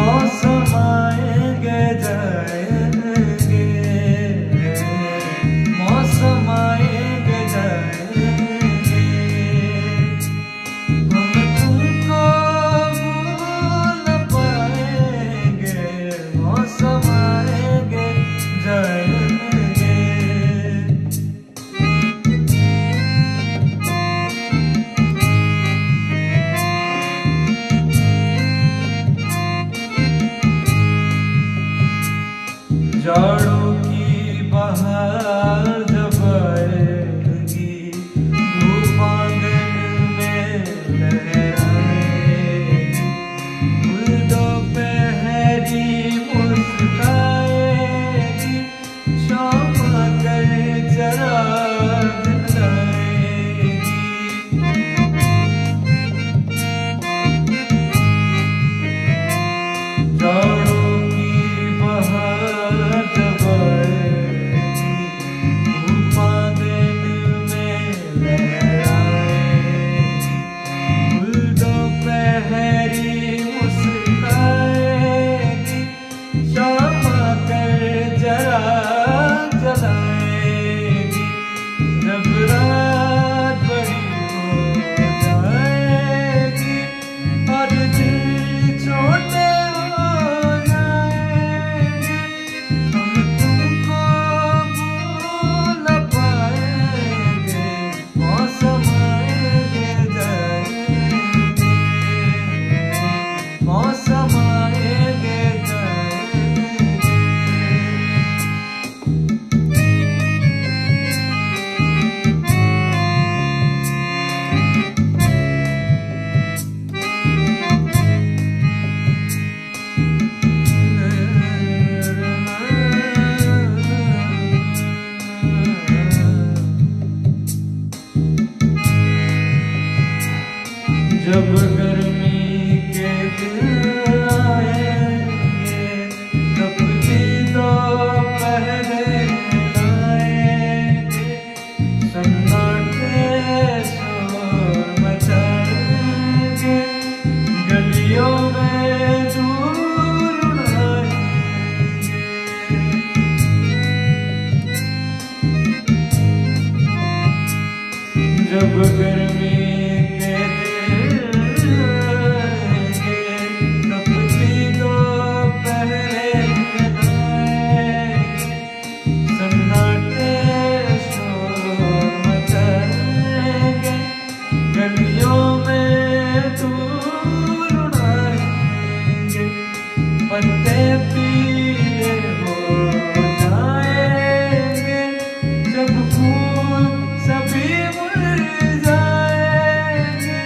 मौसम आएंगे जाएंगे, मौसम आएंगे जाएंगे, हम तुमको भूल न पाएंगे, मौसम आएंगे जाएंगे। जाड़ों की बहार जब आएगी, धूप आंगन में लहराएगी, फूलों पे हरी मुस्काएगी, शाम आकर जरा दिलाएगी। जाड़ों की बहार जब आएगी, धूप आंगन में लहराएगी, फूलों पे हरी मुस्काएगी, शाम आकर जरा जलाएगी। जब रात बड़ी हो जाएगी और दिल छोटे हो जाएंगे, हम तुमको भूल न पाएंगे, मौसम आएंगे जाएंगे, मौसम आएंगे जाएंगे। जब गर्मी के दिन